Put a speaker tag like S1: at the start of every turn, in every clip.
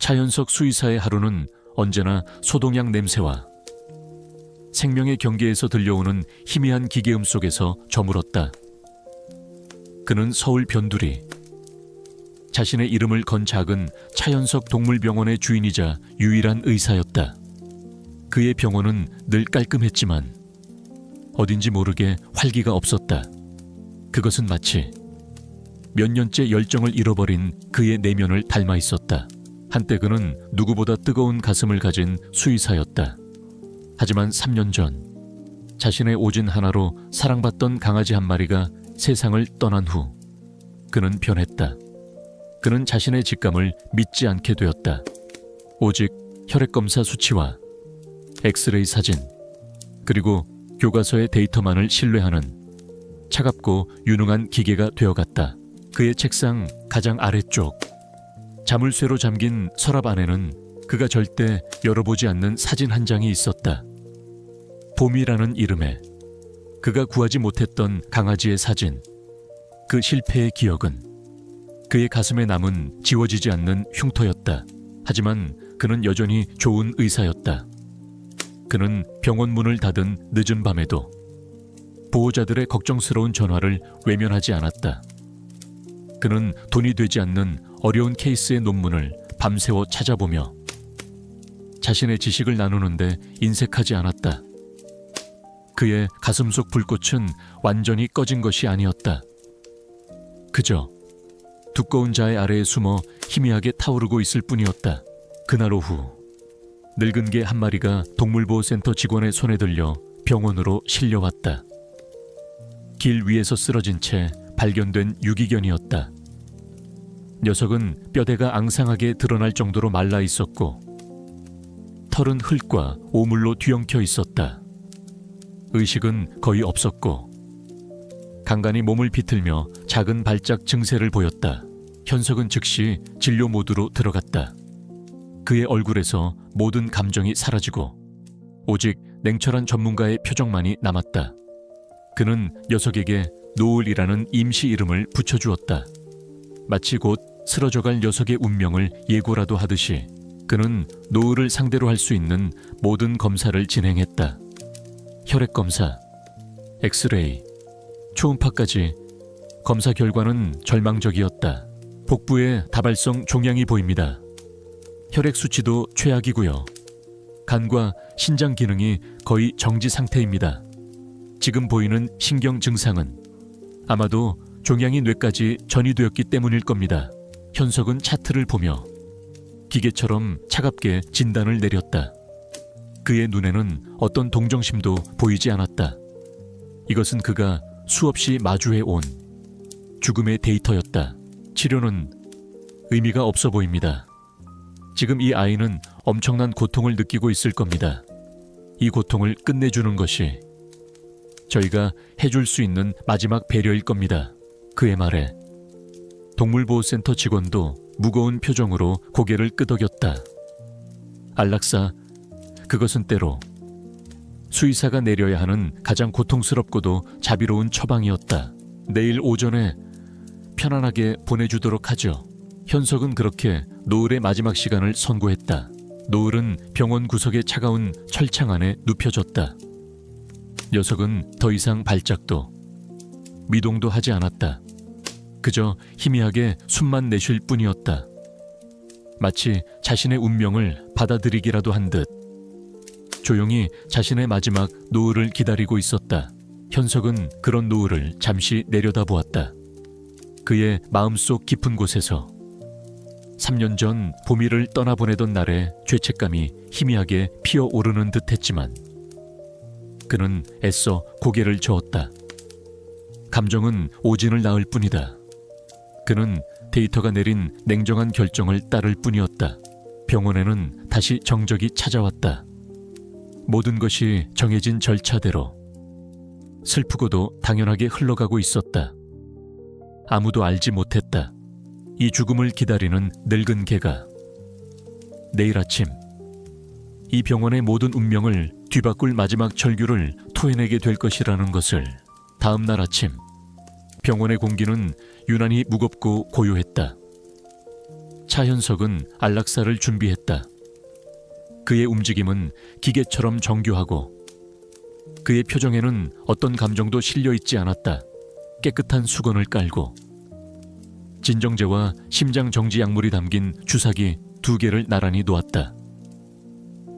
S1: 차현석 수의사의 하루는 언제나 소독약 냄새와 생명의 경계에서 들려오는 희미한 기계음 속에서 저물었다. 그는 서울 변두리, 자신의 이름을 건 작은 차현석 동물병원의 주인이자 유일한 의사였다. 그의 병원은 늘 깔끔했지만 어딘지 모르게 활기가 없었다. 그것은 마치 몇 년째 열정을 잃어버린 그의 내면을 닮아 있었다. 한때 그는 누구보다 뜨거운 가슴을 가진 수의사였다. 하지만 3년 전 자신의 오진 하나로 사랑받던 강아지 한 마리가 세상을 떠난 후 그는 변했다. 그는 자신의 직감을 믿지 않게 되었다. 오직 혈액검사 수치와 엑스레이 사진, 그리고 교과서의 데이터만을 신뢰하는 차갑고 유능한 기계가 되어갔다. 그의 책상 가장 아래쪽, 자물쇠로 잠긴 서랍 안에는 그가 절대 열어보지 않는 사진 한 장이 있었다. 봄이라는 이름에 그가 구하지 못했던 강아지의 사진. 그 실패의 기억은 그의 가슴에 남은 지워지지 않는 흉터였다. 하지만 그는 여전히 좋은 의사였다. 그는 병원 문을 닫은 늦은 밤에도 보호자들의 걱정스러운 전화를 외면하지 않았다. 그는 돈이 되지 않는 어려운 케이스의 논문을 밤새워 찾아보며 자신의 지식을 나누는데 인색하지 않았다. 그의 가슴속 불꽃은 완전히 꺼진 것이 아니었다. 그저 두꺼운 자의 아래에 숨어 희미하게 타오르고 있을 뿐이었다. 그날 오후 늙은 개 한 마리가 동물보호센터 직원의 손에 들려 병원으로 실려왔다. 길 위에서 쓰러진 채 발견된 유기견이었다. 녀석은 뼈대가 앙상하게 드러날 정도로 말라 있었고 털은 흙과 오물로 뒤엉켜 있었다. 의식은 거의 없었고 간간히 몸을 비틀며 작은 발작 증세를 보였다. 현석은 즉시 진료 모드로 들어갔다. 그의 얼굴에서 모든 감정이 사라지고 오직 냉철한 전문가의 표정만이 남았다. 그는 녀석에게 노을이라는 임시 이름을 붙여주었다. 마치 곧 쓰러져갈 녀석의 운명을 예고라도 하듯이 그는 노을을 상대로 할 수 있는 모든 검사를 진행했다. 혈액검사, 엑스레이, 초음파까지. 검사 결과는 절망적이었다. 복부에 다발성 종양이 보입니다. 혈액 수치도 최악이고요. 간과 신장 기능이 거의 정지 상태입니다. 지금 보이는 신경 증상은 아마도 종양이 뇌까지 전이되었기 때문일 겁니다. 현석은 차트를 보며 기계처럼 차갑게 진단을 내렸다. 그의 눈에는 어떤 동정심도 보이지 않았다. 이것은 그가 수없이 마주해온 죽음의 데이터였다. 치료는 의미가 없어 보입니다. 지금 이 아이는 엄청난 고통을 느끼고 있을 겁니다. 이 고통을 끝내주는 것이 저희가 해줄 수 있는 마지막 배려일 겁니다. 그의 말에 동물보호센터 직원도 무거운 표정으로 고개를 끄덕였다. 안락사, 그것은 때로 수의사가 내려야 하는 가장 고통스럽고도 자비로운 처방이었다. 내일 오전에 편안하게 보내주도록 하죠. 현석은 그렇게 노을의 마지막 시간을 선고했다. 노을은 병원 구석의 차가운 철창 안에 눕혀졌다. 녀석은 더 이상 발작도 미동도 하지 않았다. 그저 희미하게 숨만 내쉴 뿐이었다. 마치 자신의 운명을 받아들이기라도 한 듯 조용히 자신의 마지막 노을을 기다리고 있었다. 현석은 그런 노을을 잠시 내려다보았다. 그의 마음속 깊은 곳에서 3년 전 보미를 떠나보내던 날의 죄책감이 희미하게 피어오르는 듯 했지만 그는 애써 고개를 저었다. 감정은 오진을 낳을 뿐이다. 그는 데이터가 내린 냉정한 결정을 따를 뿐이었다. 병원에는 다시 정적이 찾아왔다. 모든 것이 정해진 절차대로 슬프고도 당연하게 흘러가고 있었다. 아무도 알지 못했다. 이 죽음을 기다리는 늙은 개가 내일 아침 이 병원의 모든 운명을 뒤바꿀 마지막 절규를 토해내게 될 것이라는 것을. 다음 날 아침 병원의 공기는 유난히 무겁고 고요했다. 차현석은 안락사를 준비했다. 그의 움직임은 기계처럼 정교하고 그의 표정에는 어떤 감정도 실려있지 않았다. 깨끗한 수건을 깔고 진정제와 심장정지 약물이 담긴 주사기 2개를 나란히 놓았다.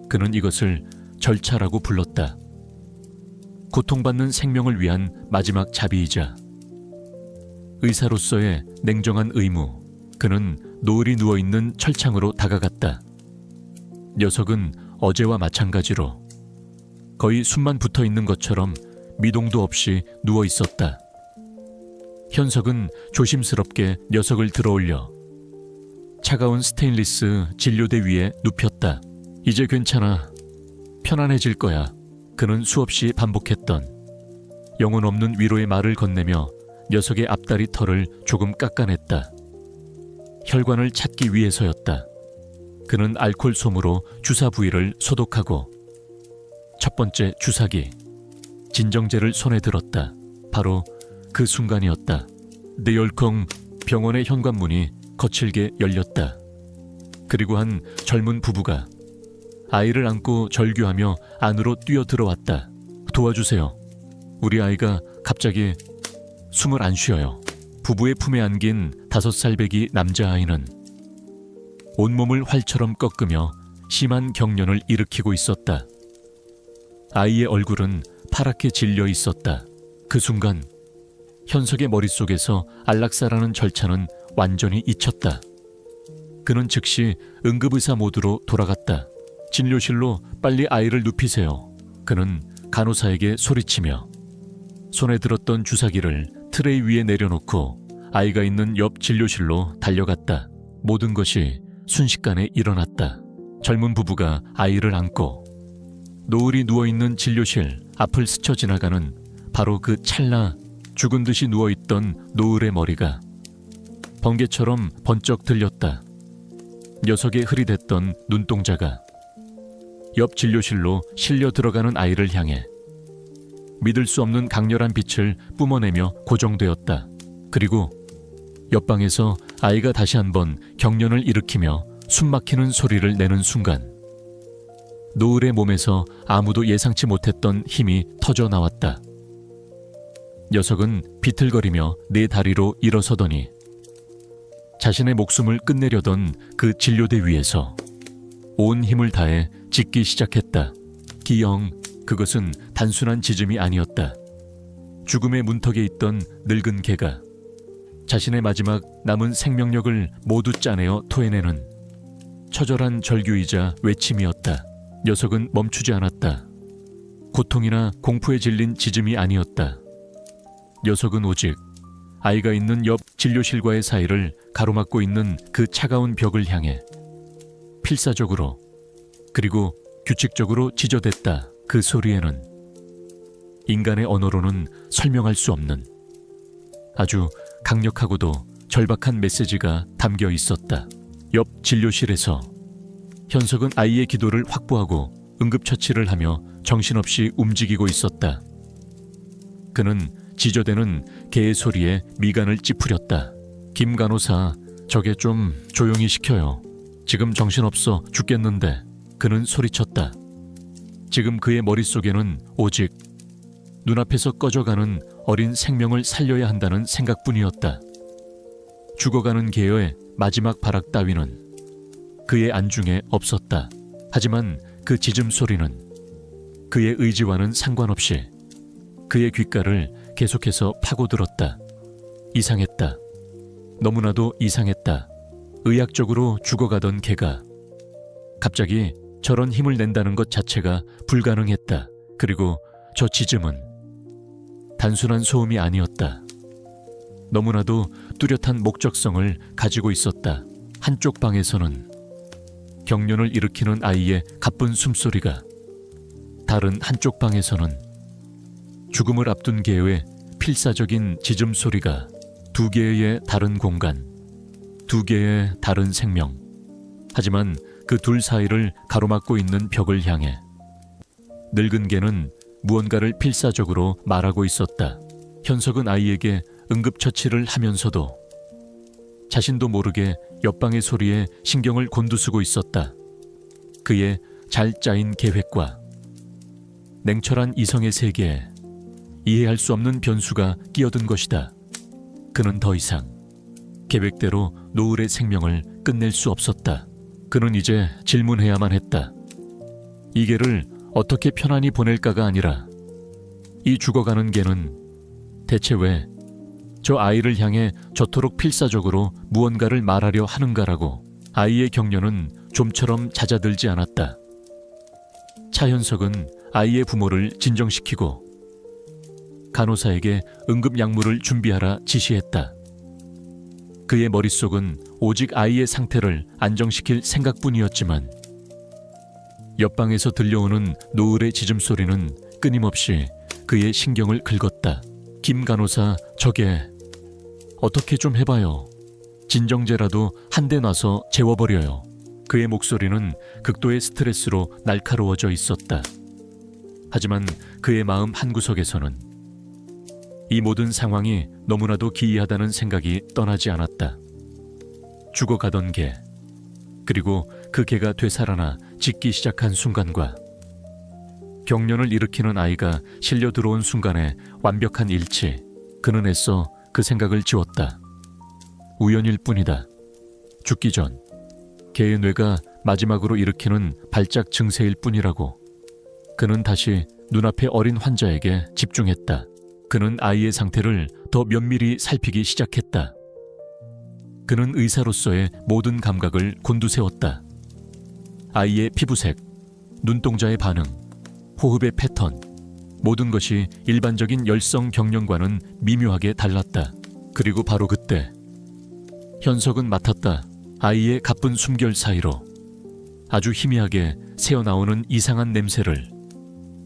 S1: 그는 이것을 절차라고 불렀다. 고통받는 생명을 위한 마지막 자비이자 의사로서의 냉정한 의무. 그는 노을이 누워있는 철창으로 다가갔다. 녀석은 어제와 마찬가지로 거의 숨만 붙어있는 것처럼 미동도 없이 누워있었다. 현석은 조심스럽게 녀석을 들어올려 차가운 스테인리스 진료대 위에 눕혔다. 이제 괜찮아. 편안해질 거야. 그는 수없이 반복했던 영혼 없는 위로의 말을 건네며 녀석의 앞다리 털을 조금 깎아냈다. 혈관을 찾기 위해서였다. 그는 알코올 솜으로 주사 부위를 소독하고 첫 번째 주사기, 진정제를 손에 들었다. 바로 그 순간이었다. 뇌혈콩 병원의 현관문이 거칠게 열렸다. 그리고 한 젊은 부부가 아이를 안고 절규하며 안으로 뛰어들어왔다. 도와주세요. 우리 아이가 갑자기 숨을 안 쉬어요. 부부의 품에 안긴 5살 배기 남자아이는 온몸을 활처럼 꺾으며 심한 경련을 일으키고 있었다. 아이의 얼굴은 파랗게 질려 있었다. 그 순간 현석의 머릿속에서 안락사라는 절차는 완전히 잊혔다. 그는 즉시 응급의사 모드로 돌아갔다. 진료실로 빨리 아이를 눕히세요. 그는 간호사에게 소리치며 손에 들었던 주사기를 트레이 위에 내려놓고 아이가 있는 옆 진료실로 달려갔다. 모든 것이 순식간에 일어났다. 젊은 부부가 아이를 안고 노을이 누워있는 진료실 앞을 스쳐 지나가는 바로 그 찰나 죽은 듯이 누워있던 노을의 머리가 번개처럼 번쩍 들렸다. 녀석의 흐릿했던 눈동자가 옆 진료실로 실려 들어가는 아이를 향해 믿을 수 없는 강렬한 빛을 뿜어내며 고정되었다. 그리고 옆방에서 아이가 다시 한번 경련을 일으키며 숨막히는 소리를 내는 순간 노을의 몸에서 아무도 예상치 못했던 힘이 터져 나왔다. 녀석은 비틀거리며 네 다리로 일어서더니 자신의 목숨을 끝내려던 그 진료대 위에서 온 힘을 다해 짖기 시작했다. 기영, 그것은 단순한 짖음이 아니었다. 죽음의 문턱에 있던 늙은 개가 자신의 마지막 남은 생명력을 모두 짜내어 토해내는 처절한 절규이자 외침이었다. 녀석은 멈추지 않았다. 고통이나 공포에 질린 짖음이 아니었다. 녀석은 오직 아이가 있는 옆 진료실과의 사이를 가로막고 있는 그 차가운 벽을 향해 필사적으로 그리고 규칙적으로 짖어댔다. 그 소리에는 인간의 언어로는 설명할 수 없는 아주 강력하고도 절박한 메시지가 담겨 있었다. 옆 진료실에서 현석은 아이의 기도를 확보하고 응급처치를 하며 정신없이 움직이고 있었다. 그는 짖어대는 개의 소리에 미간을 찌푸렸다. 김 간호사, 저게 좀 조용히 시켜요. 지금 정신없어 죽겠는데. 그는 소리쳤다. 지금 그의 머릿속에는 오직 눈앞에서 꺼져가는 어린 생명을 살려야 한다는 생각뿐이었다. 죽어가는 개의 마지막 발악 따위는 그의 안중에 없었다. 하지만 그 짖음 소리는 그의 의지와는 상관없이 그의 귓가를 계속해서 파고들었다. 이상했다. 너무나도 이상했다. 의학적으로 죽어가던 개가 갑자기 저런 힘을 낸다는 것 자체가 불가능했다. 그리고 저 짖음은 단순한 소음이 아니었다. 너무나도 뚜렷한 목적성을 가지고 있었다. 한쪽 방에서는 경련을 일으키는 아이의 가쁜 숨소리가, 다른 한쪽 방에서는 죽음을 앞둔 개의 필사적인 짖음 소리가, 두 개의 다른 공간, 두 개의 다른 생명. 하지만 그 둘 사이를 가로막고 있는 벽을 향해 늙은 개는 무언가를 필사적으로 말하고 있었다. 현석은 아이에게 응급처치를 하면서도 자신도 모르게 옆방의 소리에 신경을 곤두쓰고 있었다. 그의 잘 짜인 계획과 냉철한 이성의 세계에 이해할 수 없는 변수가 끼어든 것이다. 그는 더 이상 계획대로 노을의 생명을 끝낼 수 없었다. 그는 이제 질문해야만 했다. 이 개를 어떻게 편안히 보낼까가 아니라 이 죽어가는 개는 대체 왜 저 아이를 향해 저토록 필사적으로 무언가를 말하려 하는가라고. 아이의 격려는 좀처럼 잦아들지 않았다. 차현석은 아이의 부모를 진정시키고 간호사에게 응급약물을 준비하라 지시했다. 그의 머릿속은 오직 아이의 상태를 안정시킬 생각뿐이었지만 옆방에서 들려오는 노을의 짖음소리는 끊임없이 그의 신경을 긁었다. 김 간호사, 저게 어떻게 좀 해봐요. 진정제라도 한 대 놔서 재워버려요. 그의 목소리는 극도의 스트레스로 날카로워져 있었다. 하지만 그의 마음 한구석에서는 이 모든 상황이 너무나도 기이하다는 생각이 떠나지 않았다. 죽어가던 개, 그리고 그 개가 되살아나 짖기 시작한 순간과 경련을 일으키는 아이가 실려 들어온 순간의 완벽한 일치. 그는 애써 그 생각을 지웠다. 우연일 뿐이다. 죽기 전 개의 뇌가 마지막으로 일으키는 발작 증세일 뿐이라고. 그는 다시 눈앞의 어린 환자에게 집중했다. 그는 아이의 상태를 더 면밀히 살피기 시작했다. 그는 의사로서의 모든 감각을 곤두세웠다. 아이의 피부색, 눈동자의 반응, 호흡의 패턴, 모든 것이 일반적인 열성 경련과는 미묘하게 달랐다. 그리고 바로 그때 현석은 맡았다. 아이의 가쁜 숨결 사이로 아주 희미하게 새어나오는 이상한 냄새를.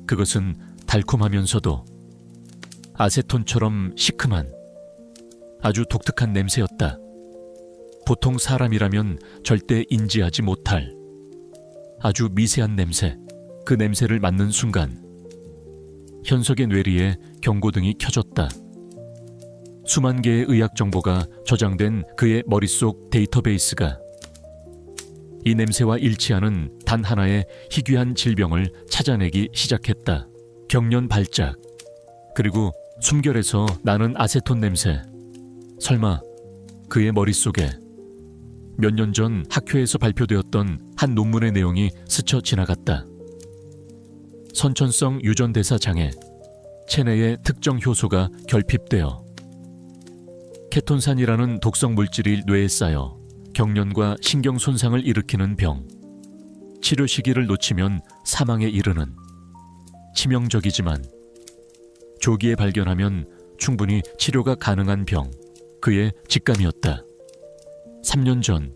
S1: 그것은 달콤하면서도 아세톤처럼 시큼한 아주 독특한 냄새였다. 보통 사람이라면 절대 인지하지 못할 아주 미세한 냄새. 그 냄새를 맡는 순간 현석의 뇌리에 경고등이 켜졌다. 수만 개의 의학 정보가 저장된 그의 머릿속 데이터베이스가 이 냄새와 일치하는 단 하나의 희귀한 질병을 찾아내기 시작했다. 경련 발작, 그리고 숨결에서 나는 아세톤 냄새. 설마 그의 머릿속에 몇 년 전 학회에서 발표되었던 한 논문의 내용이 스쳐 지나갔다. 선천성 유전대사 장애, 체내의 특정 효소가 결핍되어 케톤산이라는 독성 물질이 뇌에 쌓여 경련과 신경 손상을 일으키는 병. 치료 시기를 놓치면 사망에 이르는 치명적이지만 조기에 발견하면 충분히 치료가 가능한 병. 그의 직감이었다. 3년 전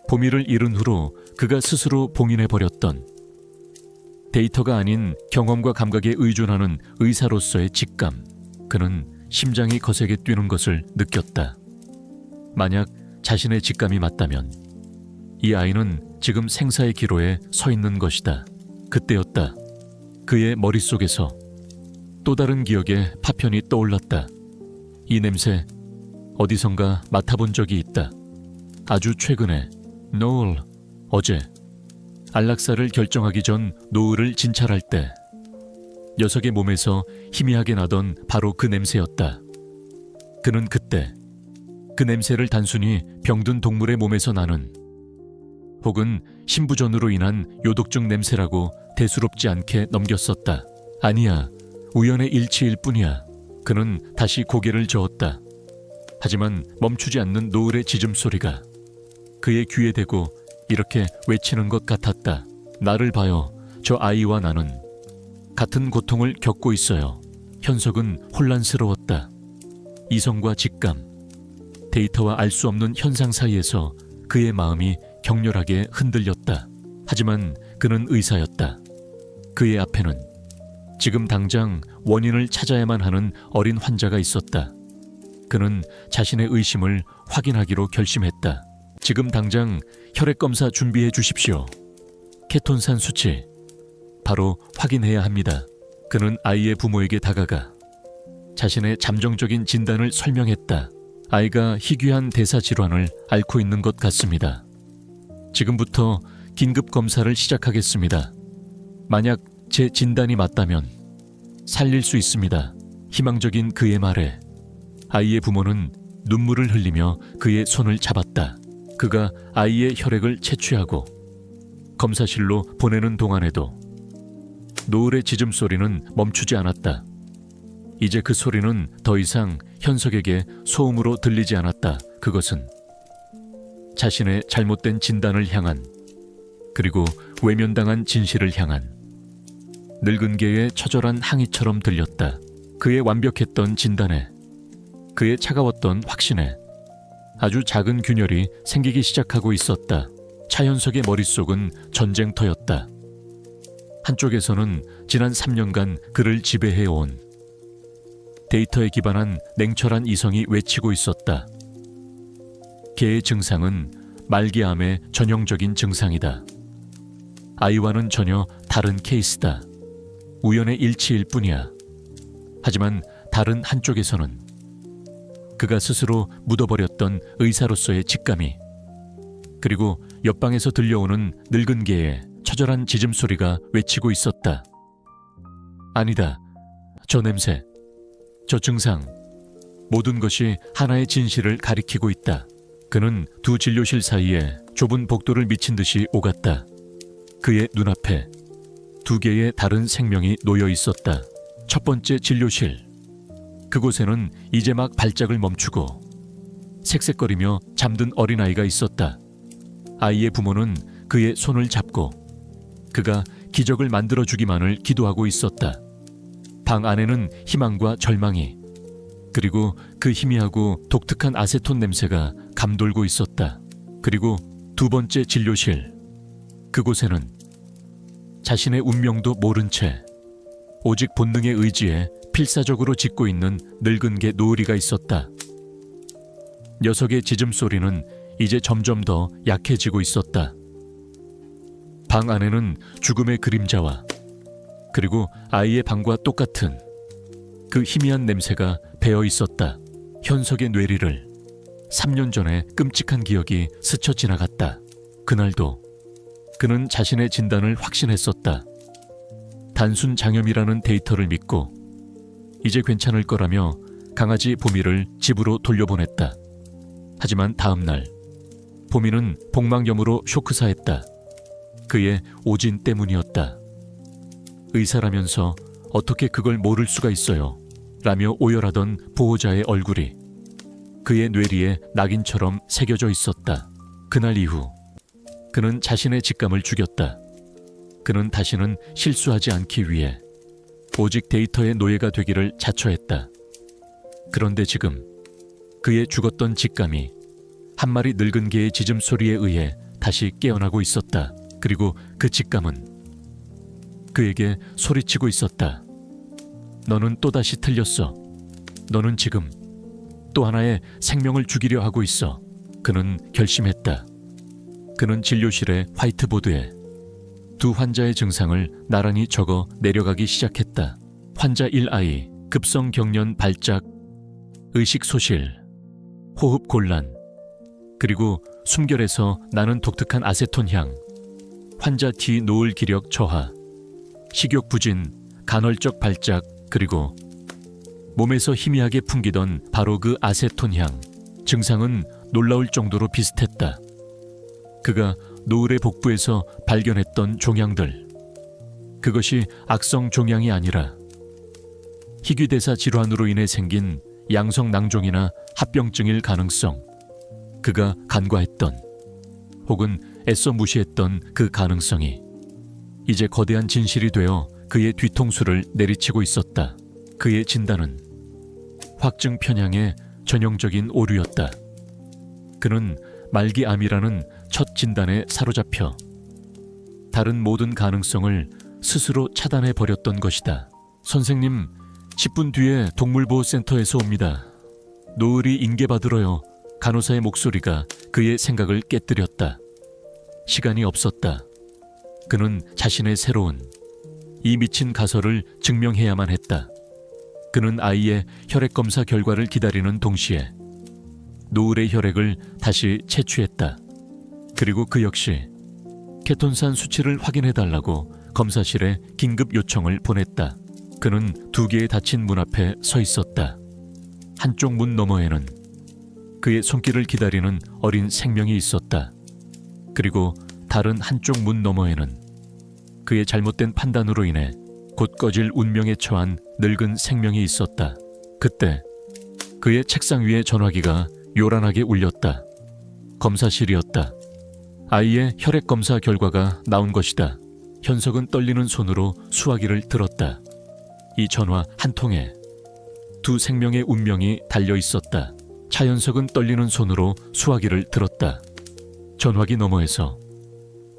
S1: 보미를 잃은 후로 그가 스스로 봉인해버렸던 데이터가 아닌 경험과 감각에 의존하는 의사로서의 직감. 그는 심장이 거세게 뛰는 것을 느꼈다. 만약 자신의 직감이 맞다면 이 아이는 지금 생사의 기로에 서 있는 것이다. 그때였다. 그의 머릿속에서 또 다른 기억의 파편이 떠올랐다. 이 냄새 어디선가 맡아본 적이 있다. 아주 최근에 노을, 어제 안락사를 결정하기 전 노을을 진찰할 때 녀석의 몸에서 희미하게 나던 바로 그 냄새였다. 그는 그때 그 냄새를 단순히 병든 동물의 몸에서 나는 혹은 신부전으로 인한 요독증 냄새라고 대수롭지 않게 넘겼었다. 아니야, 우연의 일치일 뿐이야. 그는 다시 고개를 저었다. 하지만 멈추지 않는 노을의 짖음소리가 그의 귀에 대고 이렇게 외치는 것 같았다. 나를 봐요. 저 아이와 나는 같은 고통을 겪고 있어요. 현석은 혼란스러웠다. 이성과 직감, 데이터와 알 수 없는 현상 사이에서 그의 마음이 격렬하게 흔들렸다. 하지만 그는 의사였다. 그의 앞에는 지금 당장 원인을 찾아야만 하는 어린 환자가 있었다. 그는 자신의 의심을 확인하기로 결심했다. 지금 당장 혈액검사 준비해 주십시오. 케톤산 수치 바로 확인해야 합니다. 그는 아이의 부모에게 다가가 자신의 잠정적인 진단을 설명했다. 아이가 희귀한 대사 질환을 앓고 있는 것 같습니다. 지금부터 긴급 검사를 시작하겠습니다. 만약 제 진단이 맞다면 살릴 수 있습니다. 희망적인 그의 말에 아이의 부모는 눈물을 흘리며 그의 손을 잡았다. 그가 아이의 혈액을 채취하고 검사실로 보내는 동안에도 노을의 짖음소리는 멈추지 않았다. 이제 그 소리는 더 이상 현석에게 소음으로 들리지 않았다. 그것은 자신의 잘못된 진단을 향한, 그리고 외면당한 진실을 향한 늙은 개의 처절한 항의처럼 들렸다. 그의 완벽했던 진단에, 그의 차가웠던 확신에 아주 작은 균열이 생기기 시작하고 있었다. 차현석의 머릿속은 전쟁터였다. 한쪽에서는 지난 3년간 그를 지배해온 데이터에 기반한 냉철한 이성이 외치고 있었다. 개의 증상은 말기암의 전형적인 증상이다. 아이와는 전혀 다른 케이스다. 우연의 일치일 뿐이야. 하지만 다른 한쪽에서는 그가 스스로 묻어버렸던 의사로서의 직감이, 그리고 옆방에서 들려오는 늙은 개의 처절한 짖음소리가 외치고 있었다. 아니다. 저 냄새, 저 증상, 모든 것이 하나의 진실을 가리키고 있다. 그는 두 진료실 사이에 좁은 복도를 미친 듯이 오갔다. 그의 눈앞에 두 개의 다른 생명이 놓여 있었다. 첫 번째 진료실. 그곳에는 이제 막 발작을 멈추고 색색거리며 잠든 어린아이가 있었다. 아이의 부모는 그의 손을 잡고 그가 기적을 만들어주기만을 기도하고 있었다. 방 안에는 희망과 절망이, 그리고 그 희미하고 독특한 아세톤 냄새가 감돌고 있었다. 그리고 두 번째 진료실. 그곳에는 자신의 운명도 모른 채 오직 본능의 의지에 필사적으로 짖고 있는 늙은 개 노을이가 있었다. 녀석의 짖음소리는 이제 점점 더 약해지고 있었다. 방 안에는 죽음의 그림자와, 그리고 아이의 방과 똑같은 그 희미한 냄새가 배어 있었다. 현석의 뇌리를 3년 전에 끔찍한 기억이 스쳐 지나갔다. 그날도 그는 자신의 진단을 확신했었다. 단순 장염이라는 데이터를 믿고 이제 괜찮을 거라며 강아지 보미를 집으로 돌려보냈다. 하지만 다음 날 보미는 복막염으로 쇼크사했다. 그의 오진 때문이었다. 의사라면서 어떻게 그걸 모를 수가 있어요? 라며 오열하던 보호자의 얼굴이 그의 뇌리에 낙인처럼 새겨져 있었다. 그날 이후 그는 자신의 직감을 죽였다. 그는 다시는 실수하지 않기 위해 오직 데이터의 노예가 되기를 자처했다. 그런데 지금 그의 죽었던 직감이 한 마리 늙은 개의 짖음소리에 의해 다시 깨어나고 있었다. 그리고 그 직감은 그에게 소리치고 있었다. 너는 또다시 틀렸어. 너는 지금 또 하나의 생명을 죽이려 하고 있어. 그는 결심했다. 그는 진료실의 화이트보드에 두 환자의 증상을 나란히 적어 내려가기 시작했다. 환자 1I, 급성 경련 발작, 의식 소실, 호흡 곤란, 그리고 숨결에서 나는 독특한 아세톤 향. 환자 T, 노을 기력 저하, 식욕 부진, 간헐적 발작, 그리고 몸에서 희미하게 풍기던 바로 그 아세톤 향. 증상은 놀라울 정도로 비슷했다. 그가 노을의 복부에서 발견했던 종양들, 그것이 악성 종양이 아니라 희귀대사 질환으로 인해 생긴 양성 낭종이나 합병증일 가능성, 그가 간과했던 혹은 애써 무시했던 그 가능성이 이제 거대한 진실이 되어 그의 뒤통수를 내리치고 있었다. 그의 진단은 확증 편향의 전형적인 오류였다. 그는 말기암이라는 첫 진단에 사로잡혀 다른 모든 가능성을 스스로 차단해 버렸던 것이다. 선생님, 10분 뒤에 동물보호센터에서 옵니다. 노을이 인계받으러요. 간호사의 목소리가 그의 생각을 깨뜨렸다. 시간이 없었다. 그는 자신의 새로운 이 미친 가설을 증명해야만 했다. 그는 아이의 혈액검사 결과를 기다리는 동시에 노을의 혈액을 다시 채취했다. 그리고 그 역시 케톤산 수치를 확인해달라고 검사실에 긴급 요청을 보냈다. 그는 2개의 닫힌 문 앞에 서 있었다. 한쪽 문 너머에는 그의 손길을 기다리는 어린 생명이 있었다. 그리고 다른 한쪽 문 너머에는 그의 잘못된 판단으로 인해 곧 꺼질 운명에 처한 늙은 생명이 있었다. 그때 그의 책상 위에 전화기가 요란하게 울렸다. 검사실이었다. 아이의 혈액 검사 결과가 나온 것이다. 현석은 떨리는 손으로 수화기를 들었다. 이 전화 한 통에 2 생명의 운명이 달려 있었다. 차현석은 떨리는 손으로 수화기를 들었다. 전화기 너머에서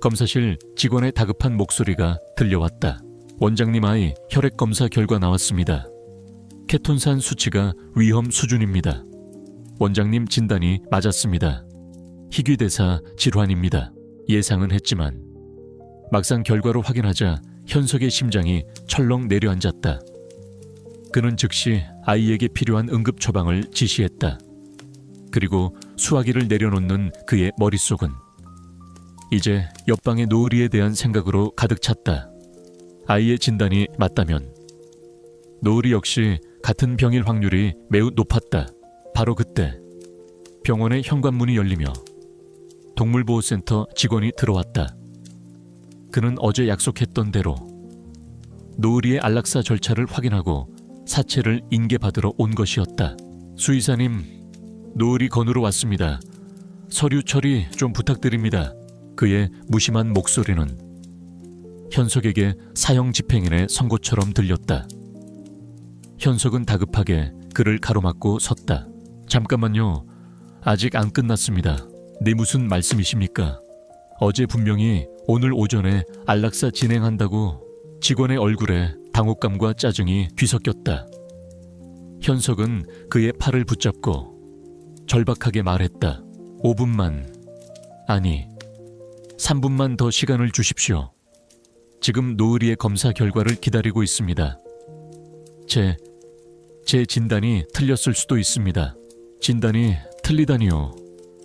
S1: 검사실 직원의 다급한 목소리가 들려왔다. 원장님, 아이 혈액 검사 결과 나왔습니다. 케톤산 수치가 위험 수준입니다. 원장님 진단이 맞았습니다. 희귀대사 질환입니다. 예상은 했지만 막상 결과로 확인하자 현석의 심장이 철렁 내려앉았다. 그는 즉시 아이에게 필요한 응급 처방을 지시했다. 그리고 수화기를 내려놓는 그의 머릿속은 이제 옆방의 노을이에 대한 생각으로 가득 찼다. 아이의 진단이 맞다면 노을이 역시 같은 병일 확률이 매우 높았다. 바로 그때 병원의 현관문이 열리며 동물보호센터 직원이 들어왔다. 그는 어제 약속했던 대로 노을이의 안락사 절차를 확인하고 사체를 인계받으러 온 것이었다. 수의사님, 노을이 건으로 왔습니다. 서류 처리 좀 부탁드립니다. 그의 무심한 목소리는 현석에게 사형 집행인의 선고처럼 들렸다. 현석은 다급하게 그를 가로막고 섰다. 잠깐만요. 아직 안 끝났습니다. 네, 무슨 말씀이십니까? 어제 분명히 오늘 오전에 안락사 진행한다고. 직원의 얼굴에 당혹감과 짜증이 뒤섞였다. 현석은 그의 팔을 붙잡고 절박하게 말했다. 5분만, 아니 3분만 더 시간을 주십시오. 지금 노을이의 검사 결과를 기다리고 있습니다. 제 진단이 틀렸을 수도 있습니다. 진단이 틀리다니요.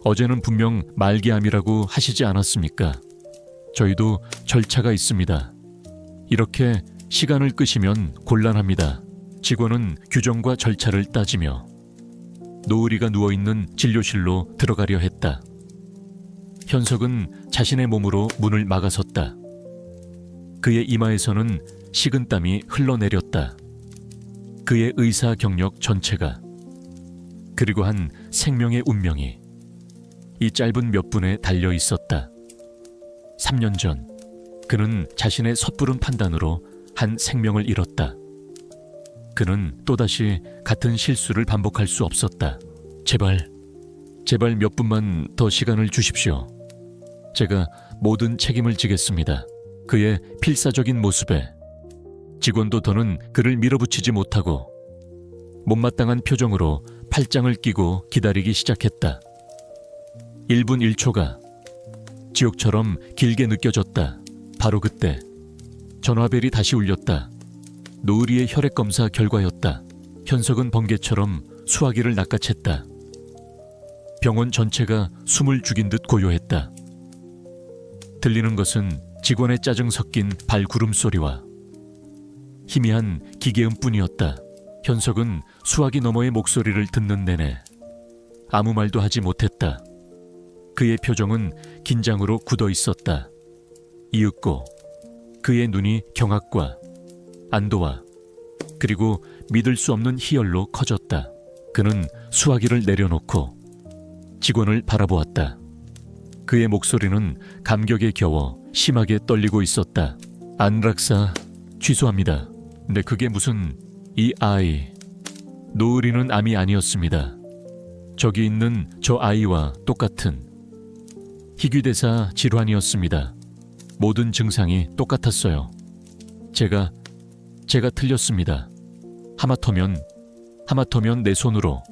S1: 어제는 분명 말기암이라고 하시지 않았습니까? 저희도 절차가 있습니다. 이렇게 시간을 끄시면 곤란합니다. 직원은 규정과 절차를 따지며 노을이가 누워있는 진료실로 들어가려 했다. 현석은 자신의 몸으로 문을 막아섰다. 그의 이마에서는 식은땀이 흘러내렸다. 그의 의사 경력 전체가, 그리고 한 생명의 운명이 이 짧은 몇 분에 달려 있었다. 3년 전 그는 자신의 섣부른 판단으로 한 생명을 잃었다. 그는 또다시 같은 실수를 반복할 수 없었다. 제발 몇 분만 더 시간을 주십시오. 제가 모든 책임을 지겠습니다. 그의 필사적인 모습에 직원도 더는 그를 밀어붙이지 못하고 못마땅한 표정으로 팔짱을 끼고 기다리기 시작했다. 1분 1초가 지옥처럼 길게 느껴졌다. 바로 그때 전화벨이 다시 울렸다. 노을이의 혈액 검사 결과였다. 현석은 번개처럼 수화기를 낚아챘다. 병원 전체가 숨을 죽인 듯 고요했다. 들리는 것은 직원의 짜증 섞인 발구름 소리와 희미한 기계음뿐이었다. 현석은 수화기 너머의 목소리를 듣는 내내 아무 말도 하지 못했다. 그의 표정은 긴장으로 굳어 있었다. 이윽고 그의 눈이 경악과 안도와 그리고 믿을 수 없는 희열로 커졌다. 그는 수화기를 내려놓고 직원을 바라보았다. 그의 목소리는 감격에 겨워 심하게 떨리고 있었다. 안락사 취소합니다. 근데 그게 무슨... 이 아이... 노을이는 암이 아니었습니다. 저기 있는 저 아이와 똑같은 희귀대사 질환이었습니다. 모든 증상이 똑같았어요. 제가 틀렸습니다. 하마터면 내 손으로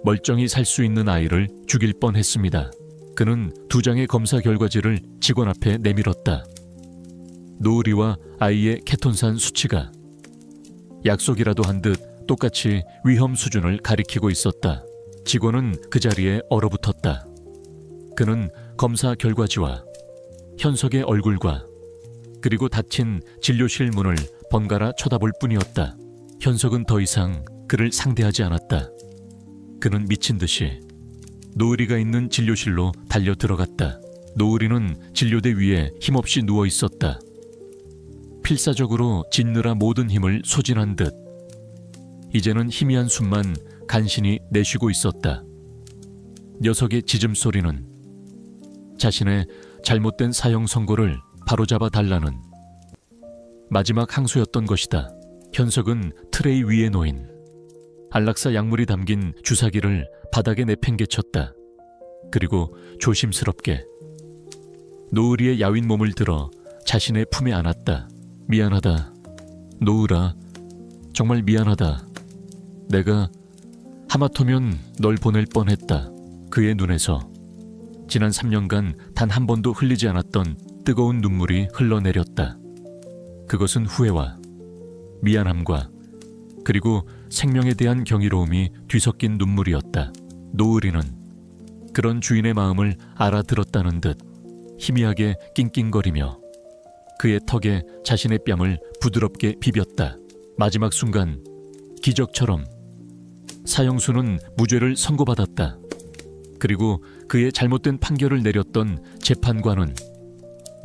S1: 멀쩡히 살 수 있는 아이를 죽일 뻔했습니다. 그는 2장의 검사 결과지를 직원 앞에 내밀었다. 노을이와 아이의 케톤산 수치가 약속이라도 한 듯 똑같이 위험 수준을 가리키고 있었다. 직원은 그 자리에 얼어붙었다. 그는 검사 결과지와 현석의 얼굴과 그리고 닫힌 진료실 문을 번갈아 쳐다볼 뿐이었다. 현석은 더 이상 그를 상대하지 않았다. 그는 미친 듯이 노을이가 있는 진료실로 달려 들어갔다. 노을이는 진료대 위에 힘없이 누워 있었다. 필사적으로 짓느라 모든 힘을 소진한 듯 이제는 희미한 숨만 간신히 내쉬고 있었다. 녀석의 짖음소리는 자신의 잘못된 사형 선고를 바로잡아 달라는 마지막 항소였던 것이다. 현석은 트레이 위에 놓인 안락사 약물이 담긴 주사기를 바닥에 내팽개쳤다. 그리고 조심스럽게 노을이의 야윈 몸을 들어 자신의 품에 안았다. 미안하다. 노을아, 정말 미안하다. 내가 하마터면 널 보낼 뻔했다. 그의 눈에서 지난 3년간 단 한 번도 흘리지 않았던 뜨거운 눈물이 흘러내렸다. 그것은 후회와 미안함과 그리고 생명에 대한 경이로움이 뒤섞인 눈물이었다. 노을이는 그런 주인의 마음을 알아들었다는 듯 희미하게 낑낑거리며 그의 턱에 자신의 뺨을 부드럽게 비볐다. 마지막 순간 기적처럼 사형수는 무죄를 선고받았다. 그리고 그의 잘못된 판결을 내렸던 재판관은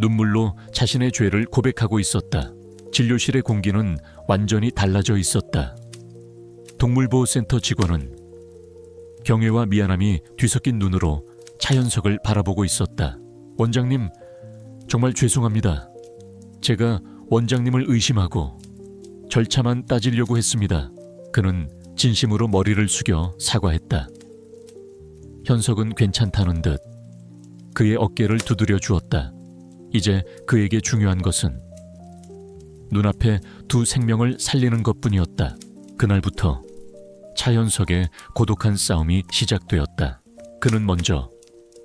S1: 눈물로 자신의 죄를 고백하고 있었다. 진료실의 공기는 완전히 달라져 있었다. 동물보호센터 직원은 경외와 미안함이 뒤섞인 눈으로 차현석을 바라보고 있었다. 원장님, 정말 죄송합니다. 제가 원장님을 의심하고 절차만 따지려고 했습니다. 그는 진심으로 머리를 숙여 사과했다. 현석은 괜찮다는 듯 그의 어깨를 두드려 주었다. 이제 그에게 중요한 것은 눈앞에 두 생명을 살리는 것뿐이었다. 그날부터 차현석의 고독한 싸움이 시작되었다. 그는 먼저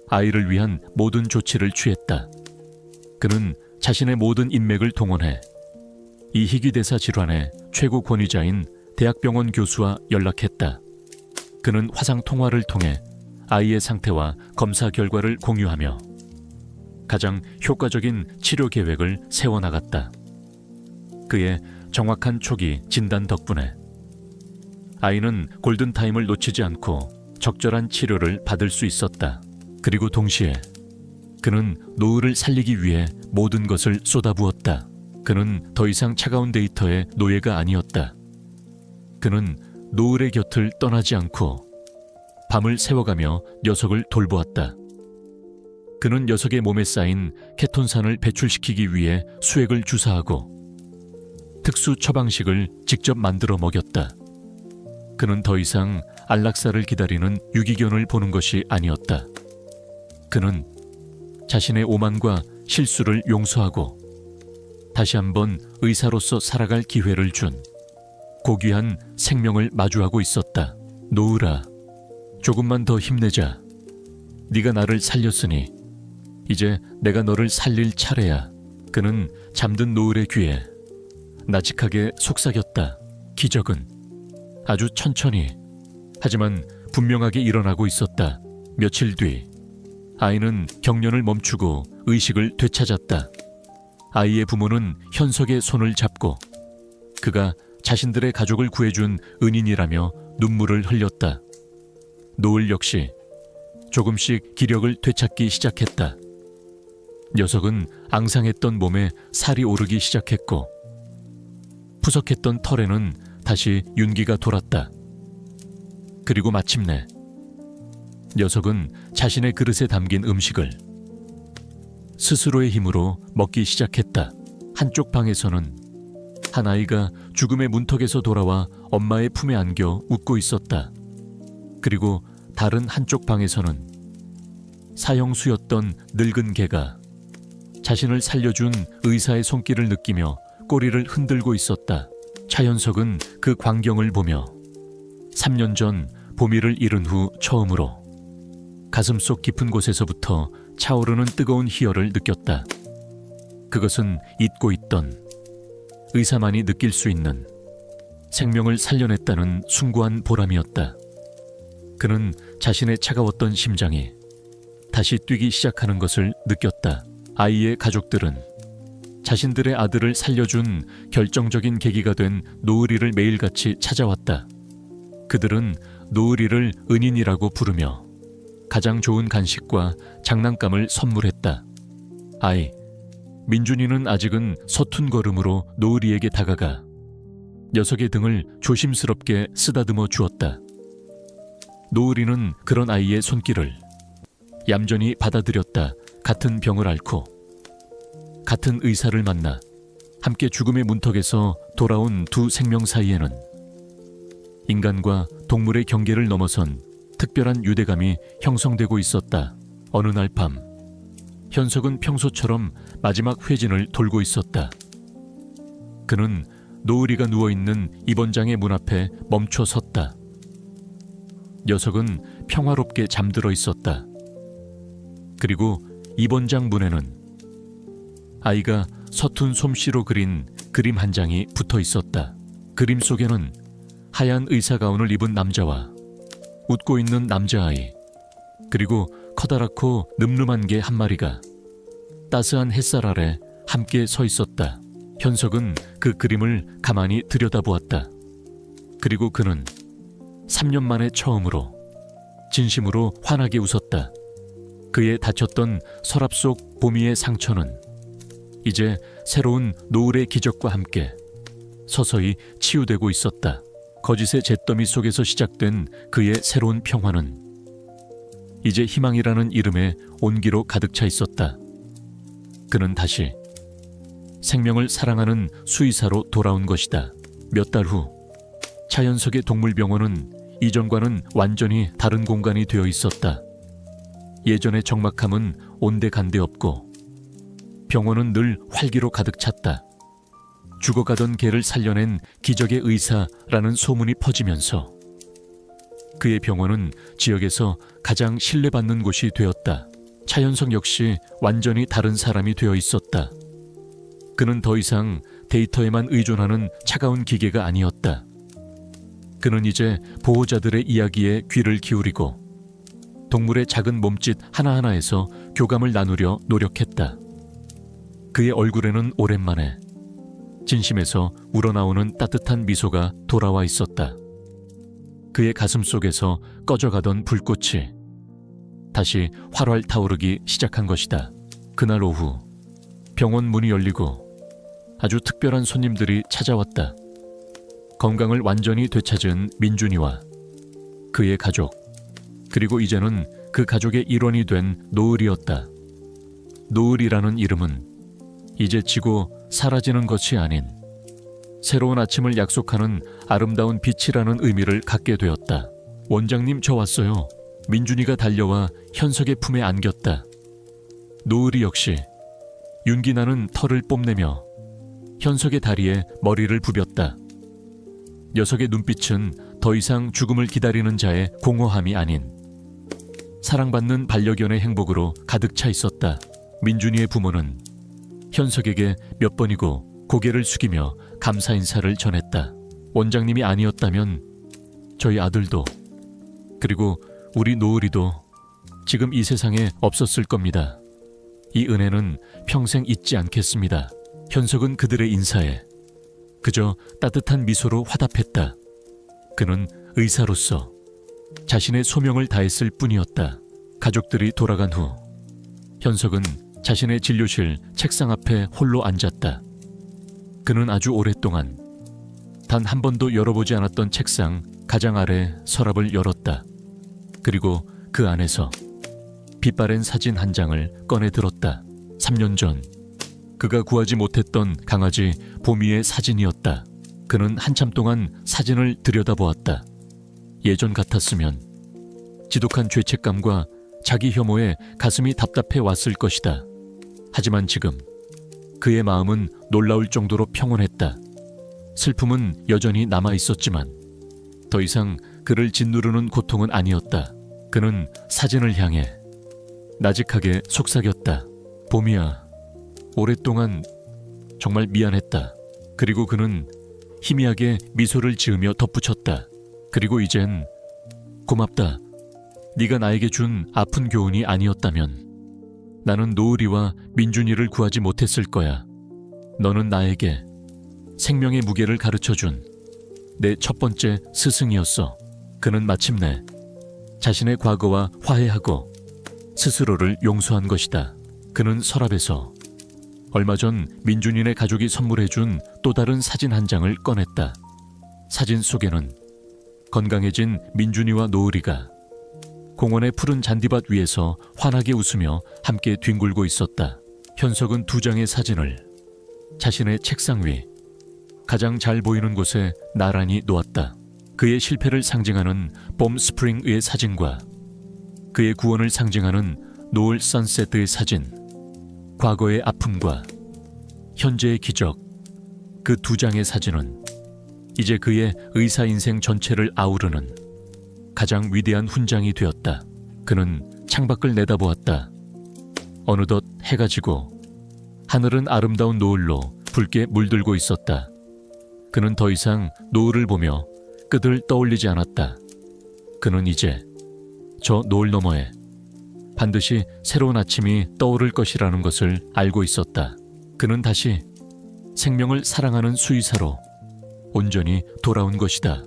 S1: 아이를 위한 모든 조치를 취했다. 그는 자신의 모든 인맥을 동원해 이 희귀대사 질환의 최고 권위자인 대학병원 교수와 연락했다. 그는 화상 통화를 통해 아이의 상태와 검사 결과를 공유하며 가장 효과적인 치료 계획을 세워나갔다. 그의 정확한 초기 진단 덕분에 아이는 골든타임을 놓치지 않고 적절한 치료를 받을 수 있었다. 그리고 동시에 그는 노을을 살리기 위해 모든 것을 쏟아부었다. 그는 더 이상 차가운 데이터의 노예가 아니었다. 그는 노을의 곁을 떠나지 않고 밤을 새워가며 녀석을 돌보았다. 그는 녀석의 몸에 쌓인 케톤산을 배출시키기 위해 수액을 주사하고 특수 처방식을 직접 만들어 먹였다. 그는 더 이상 안락사를 기다리는 유기견을 보는 것이 아니었다. 그는 자신의 오만과 실수를 용서하고 다시 한번 의사로서 살아갈 기회를 준 고귀한 생명을 마주하고 있었다. 노을아, 조금만 더 힘내자. 네가 나를 살렸으니 이제 내가 너를 살릴 차례야. 그는 잠든 노을의 귀에 나직하게 속삭였다. 기적은 아주 천천히 하지만 분명하게 일어나고 있었다. 며칠 뒤 아이는 경련을 멈추고 의식을 되찾았다. 아이의 부모는 현석의 손을 잡고 그가 자신들의 가족을 구해준 은인이라며 눈물을 흘렸다. 노을 역시 조금씩 기력을 되찾기 시작했다. 녀석은 앙상했던 몸에 살이 오르기 시작했고 푸석했던 털에는 다시 윤기가 돌았다. 그리고 마침내 녀석은 자신의 그릇에 담긴 음식을 스스로의 힘으로 먹기 시작했다. 한쪽 방에서는 한 아이가 죽음의 문턱에서 돌아와 엄마의 품에 안겨 웃고 있었다. 그리고 다른 한쪽 방에서는 사형수였던 늙은 개가 자신을 살려준 의사의 손길을 느끼며 꼬리를 흔들고 있었다. 차현석은 그 광경을 보며 3년 전 보미를 잃은 후 처음으로 가슴속 깊은 곳에서부터 차오르는 뜨거운 희열을 느꼈다. 그것은 잊고 있던 의사만이 느낄 수 있는 생명을 살려냈다는 숭고한 보람이었다. 그는 자신의 차가웠던 심장이 다시 뛰기 시작하는 것을 느꼈다. 아이의 가족들은 자신들의 아들을 살려준 결정적인 계기가 된 노을이를 매일같이 찾아왔다. 그들은 노을이를 은인이라고 부르며 가장 좋은 간식과 장난감을 선물했다. 아이, 민준이는 아직은 서툰 걸음으로 노을이에게 다가가 녀석의 등을 조심스럽게 쓰다듬어 주었다. 노을이는 그런 아이의 손길을 얌전히 받아들였다. 같은 병을 앓고 같은 의사를 만나 함께 죽음의 문턱에서 돌아온 두 생명 사이에는 인간과 동물의 경계를 넘어선 특별한 유대감이 형성되고 있었다. 어느 날 밤, 현석은 평소처럼 마지막 회진을 돌고 있었다. 그는 노을이가 누워있는 입원장의 문 앞에 멈춰 섰다. 녀석은 평화롭게 잠들어 있었다. 그리고 입원장 문에는 아이가 서툰 솜씨로 그린 그림 한 장이 붙어 있었다. 그림 속에는 하얀 의사 가운을 입은 남자와 웃고 있는 남자아이, 그리고 커다랗고 늠름한 개 한 마리가 따스한 햇살 아래 함께 서 있었다. 현석은 그 그림을 가만히 들여다보았다. 그리고 그는 3년 만에 처음으로 진심으로 환하게 웃었다. 그의 다쳤던 서랍 속 보미의 상처는 이제 새로운 노을의 기적과 함께 서서히 치유되고 있었다. 거짓의 잿더미 속에서 시작된 그의 새로운 평화는 이제 희망이라는 이름의 온기로 가득 차 있었다. 그는 다시 생명을 사랑하는 수의사로 돌아온 것이다. 몇 달 후, 차현석의 동물병원은 이전과는 완전히 다른 공간이 되어 있었다. 예전의 적막함은 온데간데 없고 병원은 늘 활기로 가득 찼다. 죽어가던 개를 살려낸 기적의 의사라는 소문이 퍼지면서 그의 병원은 지역에서 가장 신뢰받는 곳이 되었다. 차현석 역시 완전히 다른 사람이 되어 있었다. 그는 더 이상 데이터에만 의존하는 차가운 기계가 아니었다. 그는 이제 보호자들의 이야기에 귀를 기울이고 동물의 작은 몸짓 하나하나에서 교감을 나누려 노력했다. 그의 얼굴에는 오랜만에 진심에서 우러나오는 따뜻한 미소가 돌아와 있었다. 그의 가슴 속에서 꺼져가던 불꽃이 다시 활활 타오르기 시작한 것이다. 그날 오후, 병원 문이 열리고 아주 특별한 손님들이 찾아왔다. 건강을 완전히 되찾은 민준이와 그의 가족, 그리고 이제는 그 가족의 일원이 된 노을이었다. 노을이라는 이름은 이제 지고 사라지는 것이 아닌 새로운 아침을 약속하는 아름다운 빛이라는 의미를 갖게 되었다. 원장님, 저 왔어요. 민준이가 달려와 현석의 품에 안겼다. 노을이 역시 윤기 나는 털을 뽐내며 현석의 다리에 머리를 부볐다. 녀석의 눈빛은 더 이상 죽음을 기다리는 자의 공허함이 아닌 사랑받는 반려견의 행복으로 가득 차 있었다. 민준이의 부모는 현석에게 몇 번이고 고개를 숙이며 감사 인사를 전했다. 원장님이 아니었다면 저희 아들도, 그리고 우리 노을이도 지금 이 세상에 없었을 겁니다. 이 은혜는 평생 잊지 않겠습니다. 현석은 그들의 인사에 그저 따뜻한 미소로 화답했다. 그는 의사로서 자신의 소명을 다했을 뿐이었다. 가족들이 돌아간 후 현석은 자신의 진료실 책상 앞에 홀로 앉았다. 그는 아주 오랫동안 단 한 번도 열어보지 않았던 책상 가장 아래 서랍을 열었다. 그리고 그 안에서 빛바랜 사진 한 장을 꺼내 들었다. 3년 전 그가 구하지 못했던 강아지 보미의 사진이었다. 그는 한참 동안 사진을 들여다보았다. 예전 같았으면 지독한 죄책감과 자기 혐오에 가슴이 답답해 왔을 것이다. 하지만 지금 그의 마음은 놀라울 정도로 평온했다. 슬픔은 여전히 남아 있었지만 더 이상 그를 짓누르는 고통은 아니었다. 그는 사진을 향해 나직하게 속삭였다. 보미야, 오랫동안 정말 미안했다. 그리고 그는 희미하게 미소를 지으며 덧붙였다. 그리고 이젠 고맙다, 네가 나에게 준 아픈 교훈이 아니었다면 나는 노을이와 민준이를 구하지 못했을 거야. 너는 나에게 생명의 무게를 가르쳐준 내 첫 번째 스승이었어. 그는 마침내 자신의 과거와 화해하고 스스로를 용서한 것이다. 그는 서랍에서 얼마 전 민준이네 가족이 선물해준 또 다른 사진 한 장을 꺼냈다. 사진 속에는 건강해진 민준이와 노을이가 공원의 푸른 잔디밭 위에서 환하게 웃으며 함께 뒹굴고 있었다. 현석은 두 장의 사진을 자신의 책상 위 가장 잘 보이는 곳에 나란히 놓았다. 그의 실패를 상징하는 봄 스프링의 사진과 그의 구원을 상징하는 노을 선셋의 사진, 과거의 아픔과 현재의 기적, 그 두 장의 사진은 이제 그의 의사 인생 전체를 아우르는 가장 위대한 훈장이 되었다. 그는 창밖을 내다보았다. 어느덧 해가 지고 하늘은 아름다운 노을로 붉게 물들고 있었다. 그는 더 이상 노을을 보며 끝을 떠올리지 않았다. 그는 이제 저 노을 너머에 반드시 새로운 아침이 떠오를 것이라는 것을 알고 있었다. 그는 다시 생명을 사랑하는 수의사로 온전히 돌아온 것이다.